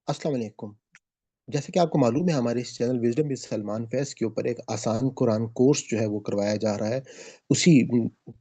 अस्सलाम वालेकुम। जैसे कि आपको मालूम है हमारे इस चैनल विज़डम विद सलमान फैज़ के ऊपर एक आसान कुरान कोर्स जो है वो करवाया जा रहा है। उसी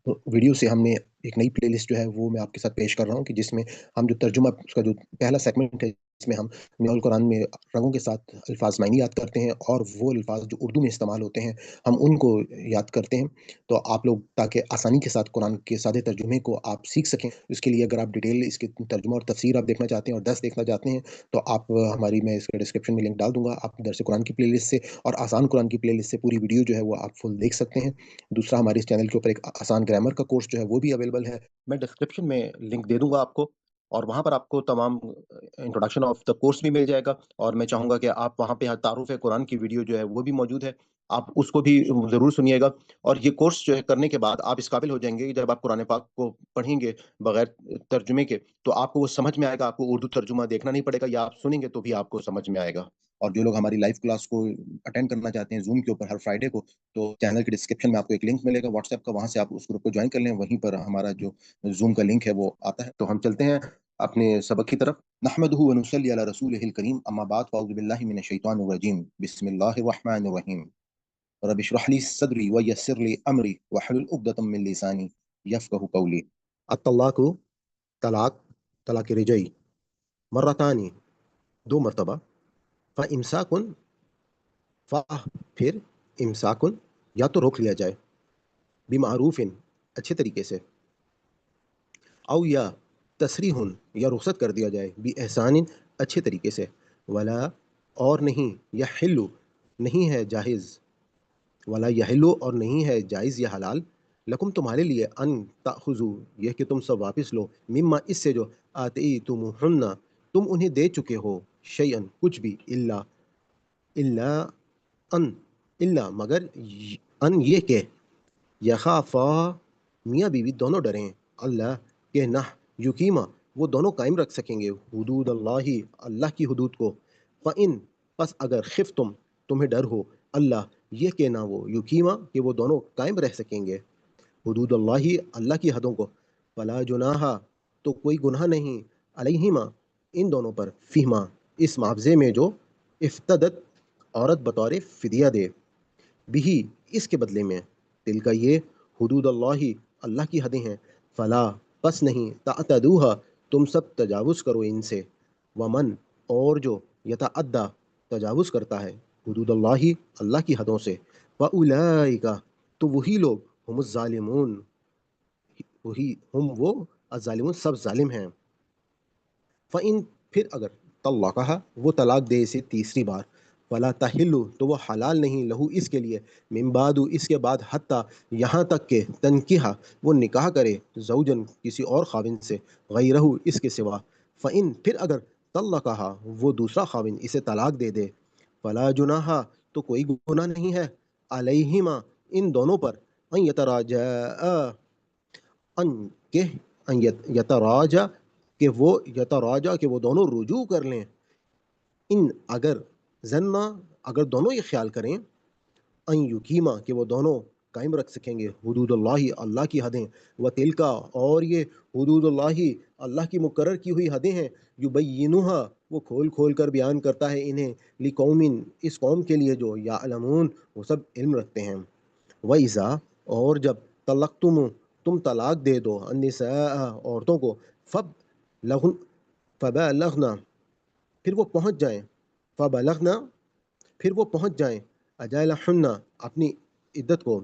वीडियो से हमने एक नई प्लेलिस्ट जो है वो मैं आपके साथ पेश कर रहा हूँ कि जिसमें हम जो तर्जुमा उसका जो पहला सेगमेंट है इसमें हम मिनाल कुरान में रंगों के साथ अल्फ़ाज़ मायने याद करते हैं और वो अल्फ़ाज़ जो उर्दू में इस्तेमाल होते हैं, हम उनको याद करते हैं। तो आप लोग ताकि आसानी के साथ कुरान के सादे तर्जुमे को आप सीख सकें, इसके लिए अगर आप डिटेल इसके तर्जुमा और तफ़सीर आप देखना चाहते हैं और दर्स देखना चाहते हैं तो आप हमारी मैं इसके डिस्क्रिप्शन में लिंक डाल दूँगा। आप दरस कुरान की प्लेलिस्ट से और आसान कुरान की प्लेलिस्ट से पूरी वीडियो जो है वो आप फुल देख सकते हैं। दूसरा हमारे इस चैनल के ऊपर एक आसान ग्रामर का कोर्स जो है वो भी अवेलेबल है। मैं डिस्क्रिप्शन में लिंक दे दूँगा आपको और वहाँ पर आपको तमाम इंट्रोडक्शन ऑफ द कोर्स भी मिल जाएगा और मैं चाहूँगा कि आप वहाँ पे तारुफ़ कुरान की वीडियो जो है वो भी मौजूद है। आप उसको भी ज़रूर सुनिएगा और ये कोर्स जो है करने के बाद आप इस काबिल हो जाएँगे कि जब आप कुरान पाक को पढ़ेंगे बगैर तर्जुमे के तो आपको वो समझ में आएगा, आपको उर्दू तर्जुमा देखना नहीं पड़ेगा या आप सुनेंगे तो भी आपको समझ में आएगा। और जो लोग हमारी लाइव क्लास को अटेंड करना चाहते हैं ज़ूम के ऊपर हर फ्राइडे को, तो चैनल के डिस्क्रिप्शन में आपको एक लिंक मिलेगा व्हाट्सएप का, वहाँ से आप उस ग्रुप को जॉइन कर लें, वहीं पर हमारा जो ज़ूम का लिंक है वो आता है। तो हम चलते हैं अपने सबक की तरफ। नहमदुहु व नुसल्ली अला रसूलिहिल करीम, अम्मा बाद फ़अऊज़ु बिल्लाहि मिनश शैतानिर रजीम। बिस्मिल्लाहिर रहमानिर रहीम। रब इश्रह ली सदरी व यस्सिर ली अमरी वहलुल उक़दतम मिन लिसानी यफ़क़हू क़ौली। अत-तलाक़ु तलाक, तलाक रिजई, मर्रतानी 2 मर्तबा, फ़इम्साकुन फिर इम्साकुन या तो रोक लिया जाए, बिमारूफ़िन अच्छे तरीके से, औ या तसरीहुन या रुख़सत कर दिया जाए, बिइहसानिन अच्छे तरीके से, वला और नहीं, यहिल्लु नहीं है जायज़, वला यहिल्लु और नहीं है जायज़ या हलाल, लकुम तुम्हारे लिए अन ताख़ुज़ू यह कि तुम सब वापिस लो, मिम्मा इससे जो आतीतुमुहुन्ना तुम उन्हें दे चुके हो, शैअन कुछ भी, इल्ला अन इल्ला मगर अन ये के यखाफ़ा मियाँ बीवी दोनों डरें, अल्लाह के नह युकीमा वो दोनों कायम रख सकेंगे, हुदूद अल्लाही अल्लाह की हदूद को, फ़इन बस अगर खिफ तुम्हें डर हो, अल्लाह ये के ना वो युकीमा कि वो दोनों कायम रह सकेंगे, हुदूद अल्लाही अल्लाह की हदों को, फला जुनाहा तो कोई गुनाह नहीं, अलैहिमा इन दोनों पर, फ़ीमा इस मुआवजे में जो इफ्तदत औरत बतौर फ़िदिया दे, बिही इसके बदले में, तिल का ये हुदूद अल्लाही अल्लाह की हदें हैं, फला बस नहीं तातदूहा तुम सब तजावुज़ करो इनसे, वमन और जो यतअद्दा तजावुज़ करता है, हुदूद अल्लाही अल्लाह की हदों से, व उलाइका तो वही लोग हुमुज़ ज़ालिमून वही हम वो अज़ालिमून सब जालिम हैं। फ़इन फिर अगर तल्लक़हा वो तलाक दे इसे तीसरी बार, फ़ला तहिल्लु तो वो हलाल नहीं लहू इसके लिए, मिन बादु इसके बाद हत्ता यहाँ तक के तनकिहा वो निकाह करे ज़ौजन किसी और ख़ाविन से, गैरहू इसके सिवा, फ़इन फिर अगर तल्लक़हा वो दूसरा ख़ाविन इसे तलाक दे दे, फ़ला जुनाहा तो कोई गुनाह नहीं है, अलैहिमा इन दोनों पर, अन यतराजआ अन के अन यतराजा कि वो दोनों रुजू कर लें, इन अगर ज़न्ना अगर दोनों ये ख्याल करें, अन युकीमा कि वो दोनों कायम रख सकेंगे हुदूदुल्लाही अल्लाह की हदें, व तिलका और ये हुदूदुल्लाही अल्लाह की मुकर्रर की हुई हदें हैं, युबय्यिनुहा वो खोल खोल कर बयान करता है इन्हें, लिकौमिन इस कौम के लिए जो यालमून वो सब इल्म रखते हैं, व इज़ा और जब तलक़्तुम तुम तलाक दे दो अन्निसा औरतों को, फब लहुन फबलगना फिर वो पहुँच जाएँ, फबलगना फिर वो पहुँच जाएँ, अजलहन्ना अपनी इद्दत को,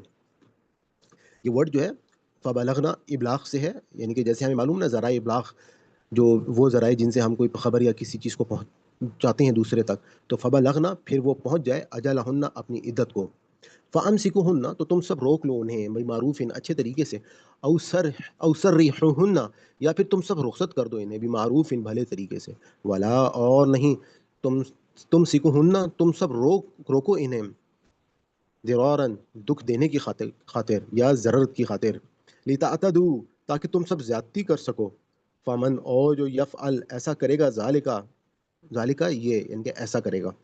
ये वर्ड जो है फ़बलगना इब्लाग़ से है, यानी कि जैसे हमें मालूम ना ज़राए इब्लाग़ जो वो ज़राए जिनसे हम कोई खबर या किसी चीज़ को पहुँचाते हैं दूसरे तक, तो फ़बलगना फिर वो पहुँच जाए अजलहन्ना अपनी इद्दत को, फ़अमसिकुहुन्ना तो तुम सब रोक लो उन्हें बिमारूफ़िन अच्छे तरीके से, औसर्रिहुन्ना या फिर तुम सब रुख़सत कर दो इन्हें बिमारूफ़िन भले तरीके से, वला और नहीं तुम सिकुहुन्ना तुम सब रोको इन्हें दिरारन दुःख देने की खातिर या ज़ररत की खातिर, लितअतदू ताकि तुम सब ज़्यादती कर सको, फ़मन और जो यफ़अल ऐसा करेगा ज़ालिका ये यानी कि ऐसा करेगा,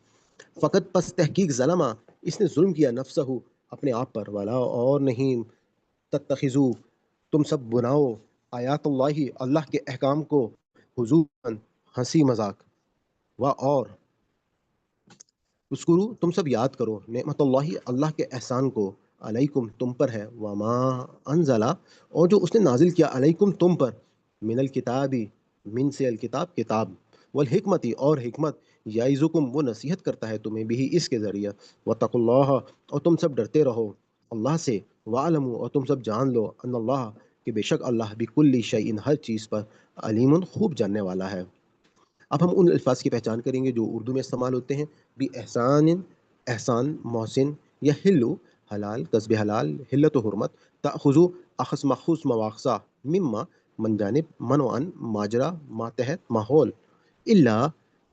फ़कत पस तहकीक ज़लमा इसने ज़ुल्म किया नफ्सहू अपने आप पर, वला और नहीं तत्तखिज़ू तुम सब बनाओ आयातुल्लाही अल्लाह के अहकाम को हुज़ूअन हँसी मज़ाक, اور اذکروا تم سب یاد کرو نعمت اللہ اللہ کے احسان کو علیکم تم پر ہے وما انزلا اور جو اس نے نازل کیا علیکم تم پر من الکتابی من سے الکتاب کتاب والحکمتی اور حکمت یعظکم وہ نصیحت کرتا ہے تمہیں بھی اس کے ذریعہ واتقوا اللہ اور تم سب ڈرتے رہو اللہ سے وعلموا اور تم سب جان لو ان اللہ کہ بے شک اللہ بکل شیء ہر چیز پر علیم خوب جاننے والا ہے اب ہم ان الفاظ کی پہچان کریں گے جو اردو میں استعمال ہوتے ہیں بھی احسان احسان محسن یا ہلو حلال کسب حلال حلت و حرمت تاخذو اخذ مخصوص مواخذہ مما من جانب منوعن ماجرا ماتحت ماحول الا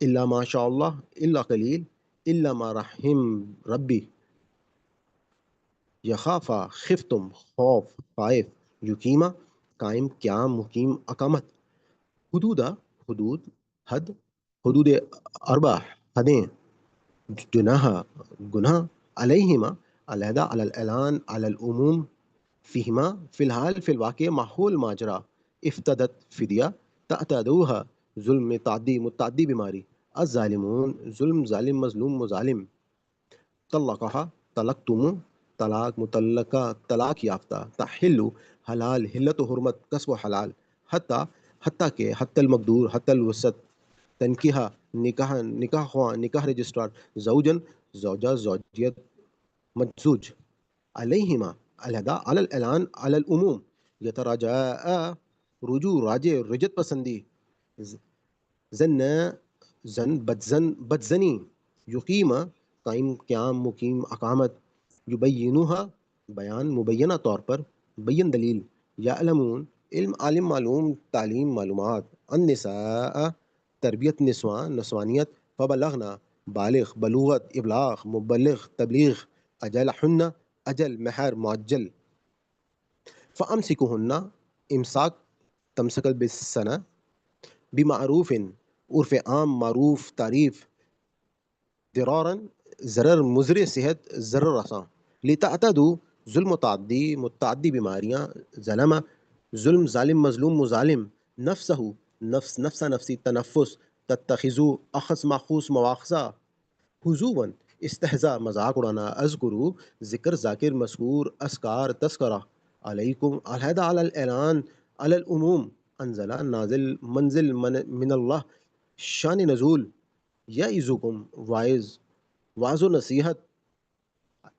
الا ما شاء اللہ الا قلیل الا ما رحم ربی یخافا خفتم خوف خائف یقیمہ قائم قیام مقیم اقامت حدودا حدود حد حدود اربع حدیں جناح گناہ علیہما علیحدہ علی الاعلان علی العموم فیہما فی الحال فی الواقع ماحول ماجرا افتدت فدیہ تعتادوها ظلم تعدی متعدی بیماری الظالمون ظلم ظالم مظلوم مظالم طلقها طلقتم طلاق مطلقہ طلاق یافتہ تحل حلال حلت و حرمت کسب و حلال حتیٰ حتیٰ کہ حتی المقدور حتی الوسط تنکیہ نکاح نکاح خواہ نکاح رجسٹرار زوجن زوجہ زوجیت مجزوج علیہما علیحدہ علی الاعلان علی العموم یتراجع رجوع راجع رجت پسندی زن زن بدزن بدزنی یقیم قائم قیام مقیم اقامت یبینوها بیان مبینہ طور پر بین دلیل یعلمون علم عالم معلوم تعلیم معلومات النساء تربیت نسواں نسوانیت فبلغنا بالغ بلوغت ابلاغ مبلغ تبلیغ اجل حن اجل مہر معجل فامسکوہن امساک تمسکل بالسنہ بمعروف عرف عام معروف تعریف ضرارا ضرر مضر صحت ضرر رساں لتعتدوا ظلم متعدی متعدی بیماریاں ظلم ظلم ظالم مظلوم مظالم نفسہ نفس نفسا نفسی تنفس تتخذو اخذ ماخوذ مواخذہ حضوباً استہزاء مذاق اڑانا اذکرو ذکر ذاکر مذکور اذکار تذکرہ علیکم علیحدہ علی الاعلان علی العموم انزلہ نازل منزل من اللہ شان نزول یعظکم وائز واض و نصیحت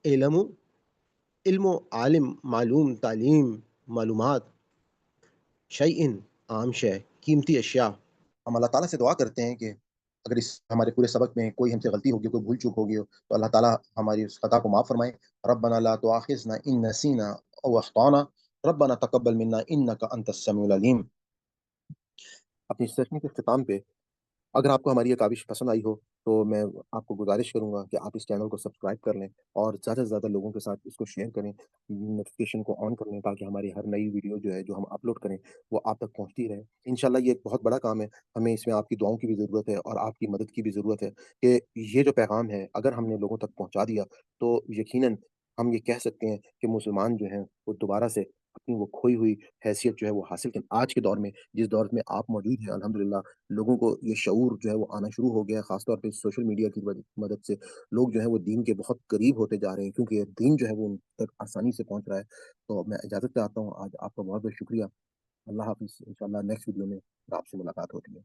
علم علم و عالم معلوم تعلیم معلومات شیئن عام شے قیمتی اشیاء ہم اللہ تعالیٰ سے دعا کرتے ہیں کہ اگر اس ہمارے پورے سبق میں کوئی ہم سے غلطی ہوگی کوئی بھول چوک ہوگی تو اللہ تعالیٰ ہماری اس خطا کو معاف فرمائے ربنا لا تؤاخذنا ان نسینا او اخطانا ربنا تقبل منا انك انت السميع العلیم اپنی سیشن کے اختتام پہ اگر آپ کو ہماری یہ کاوش پسند آئی ہو تو میں آپ کو گزارش کروں گا کہ آپ اس چینل کو سبسکرائب کر لیں اور زیادہ سے زیادہ لوگوں کے ساتھ اس کو شیئر کریں نوٹیفیکیشن کو آن کر لیں تاکہ ہماری ہر نئی ویڈیو جو ہے جو ہم اپلوڈ کریں وہ آپ تک پہنچتی رہے انشاءاللہ یہ ایک بہت بڑا کام ہے ہمیں اس میں آپ کی دعاؤں کی بھی ضرورت ہے اور آپ کی مدد کی بھی ضرورت ہے کہ یہ جو پیغام ہے اگر ہم نے لوگوں تک پہنچا دیا تو یقیناً ہم یہ کہہ سکتے ہیں کہ مسلمان جو ہیں وہ دوبارہ سے اپنی وہ کھوئی ہوئی حیثیت جو ہے وہ حاصل کریں آج کے دور میں جس دور میں آپ موجود ہیں الحمدللہ لوگوں کو یہ شعور جو ہے وہ آنا شروع ہو گیا ہے خاص طور پہ سوشل میڈیا کی مدد سے لوگ جو ہے وہ دین کے بہت قریب ہوتے جا رہے ہیں کیونکہ یہ دین جو ہے وہ ان تک آسانی سے پہنچ رہا ہے تو میں اجازت چاہتا ہوں آج آپ کا بہت بہت شکریہ اللہ حافظ انشاءاللہ نیکسٹ ویڈیو میں آپ سے ملاقات ہوتی ہے